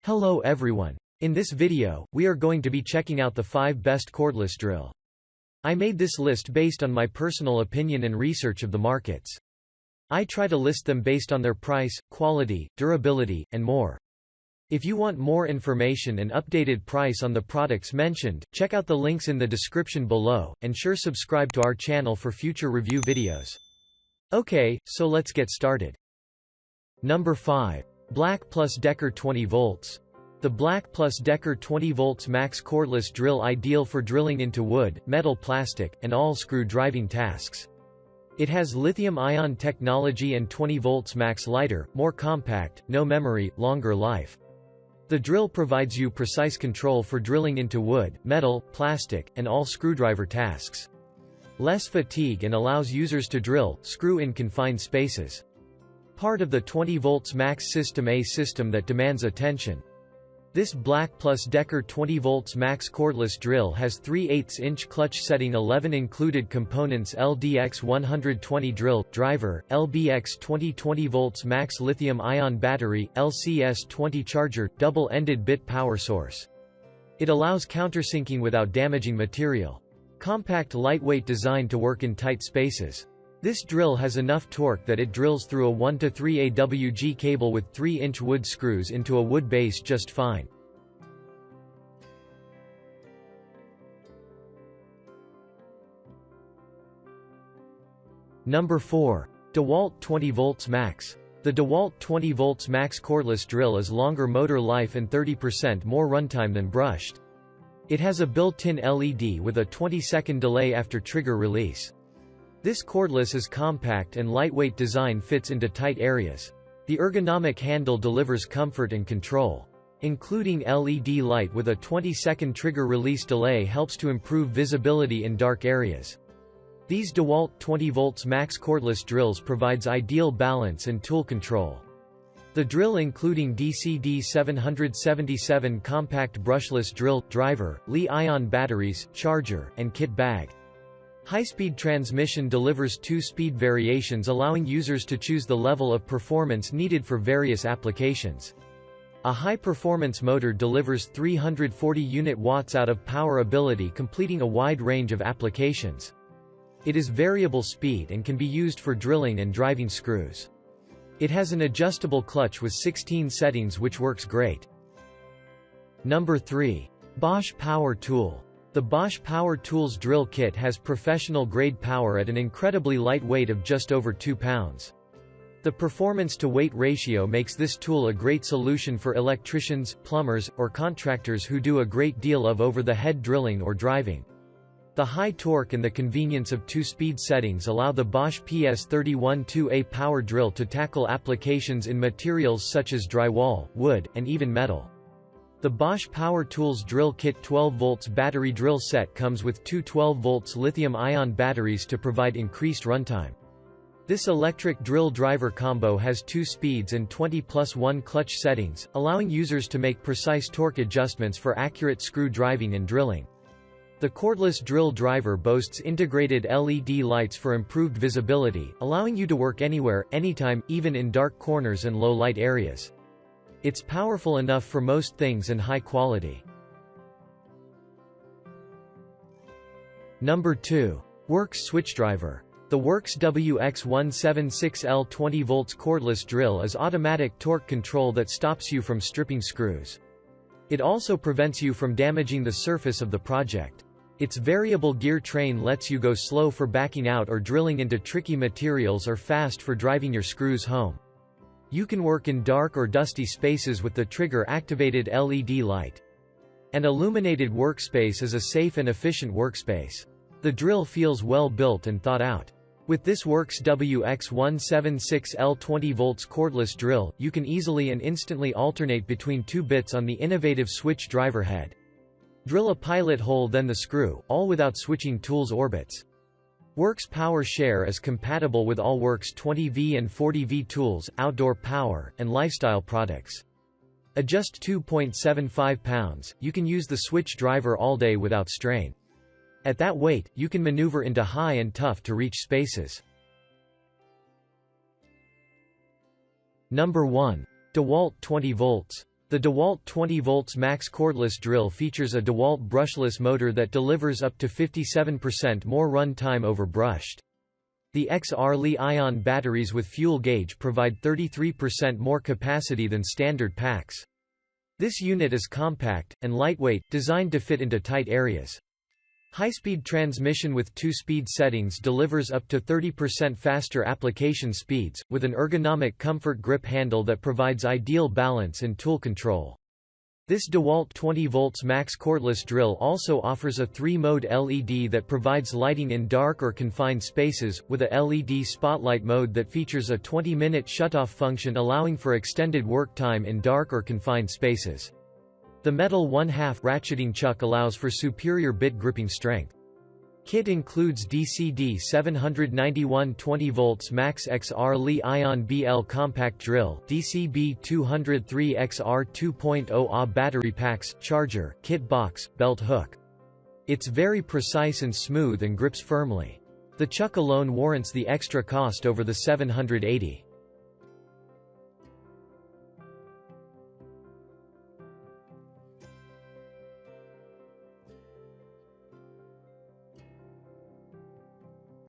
Hello everyone. In this video, we are going to be checking out the 5 best cordless drill. I made this list based on my personal opinion and research of the markets. I try to list them based on their price, quality, durability, and more. If you want more information and updated price on the products mentioned, check out the links in the description below, and sure subscribe to our channel for future review videos. Okay, so let's get started. Number 5. Black + Decker 20 volts. The Black + Decker 20 volts max cordless drill, ideal for drilling into wood, metal, plastic, and all screw driving tasks. It has lithium-ion technology and 20 volts max, lighter, more compact, no memory, longer life. The drill provides you precise control for drilling into wood, metal, plastic, and all screwdriver tasks. Less fatigue and allows users to drill, screw in confined spaces. Part of the 20 volts max system, a system that demands attention. This Black + Decker 20 volts max cordless drill has 3/8-inch clutch setting, 11 included components: LDX 120 drill, driver, LBX 20 volts max lithium-ion battery, LCS 20 charger, double-ended bit power source. It allows countersinking without damaging material. Compact, lightweight design to work in tight spaces. This drill has enough torque that it drills through a 1 to 3 AWG cable with 3-inch wood screws into a wood base just fine. Number 4. DeWalt 20 volts max. The DeWalt 20 volts max cordless drill is longer motor life and 30% more runtime than brushed. It has a built-in LED with a 20-second delay after trigger release. This cordless is compact and lightweight design fits into tight areas. The ergonomic handle delivers comfort and control. Including LED light with a 20-second trigger release delay helps to improve visibility in dark areas. These DeWalt 20 volts max cordless drills provides ideal balance and tool control. The drill, including DCD 777 compact brushless drill, driver, Li-ion batteries, charger, and kit bag. High-speed transmission delivers 2 speed variations, allowing users to choose the level of performance needed for various applications. A high-performance motor delivers 340 unit watts out of power ability, completing a wide range of applications. It is variable speed and can be used for drilling and driving screws. It has an adjustable clutch with 16 settings, which works great. Number 3. Bosch Power Tool. The Bosch Power Tools drill kit has professional-grade power at an incredibly light weight of just over 2 pounds. The performance-to-weight ratio makes this tool a great solution for electricians, plumbers, or contractors who do a great deal of over-the-head drilling or driving. The high torque and the convenience of 2-speed settings allow the Bosch PS31-2A power drill to tackle applications in materials such as drywall, wood, and even metal. The Bosch Power Tools drill kit 12 volts battery drill set comes with 2 12 volts lithium-ion batteries to provide increased runtime. This electric drill driver combo has 2 speeds and 20+1 clutch settings, allowing users to make precise torque adjustments for accurate screw driving and drilling. The cordless drill driver boasts integrated LED lights for improved visibility, allowing you to work anywhere, anytime, even in dark corners and low light areas. It's powerful enough for most things and high quality. Number 2. Works Switchdriver. The Works WX176L 20 volts cordless drill is automatic torque control that stops you from stripping screws. It also prevents you from damaging the surface of the project. Its variable gear train lets you go slow for backing out or drilling into tricky materials, or fast for driving your screws home. You can work in dark or dusty spaces with the trigger-activated LED light. An illuminated workspace is a safe and efficient workspace. The drill feels well built and thought out. With this Works WX176L 20 volts cordless drill, you can easily and instantly alternate between 2 bits on the innovative switch driver head. Drill a pilot hole, then the screw, all without switching tools orbits. Works Power Share is compatible with all Works 20V and 40V tools, outdoor power, and lifestyle products. At just 2.75 pounds, you can use the switch driver all day without strain. At that weight, you can maneuver into high and tough-to-reach spaces. Number 1. DeWalt 20 volts. The DeWalt 20 volts max cordless drill features a DeWalt brushless motor that delivers up to 57% more run time over brushed. The XR Li-ion batteries with fuel gauge provide 33% more capacity than standard packs. This unit is compact and lightweight, designed to fit into tight areas. High-speed transmission with 2-speed settings delivers up to 30% faster application speeds, with an ergonomic comfort grip handle that provides ideal balance and tool control. This DeWalt 20 volts max cordless drill also offers a 3-mode LED that provides lighting in dark or confined spaces, with a LED spotlight mode that features a 20-minute shutoff function allowing for extended work time in dark or confined spaces. The metal 1/2 ratcheting chuck allows for superior bit gripping strength. Kit includes DCD 791 20 volts max XR Li-ion BL compact drill, DCB 203 XR 2.0 Ah battery packs, charger, kit box, belt hook. It's very precise and smooth and grips firmly. The chuck alone warrants the extra cost over the $780.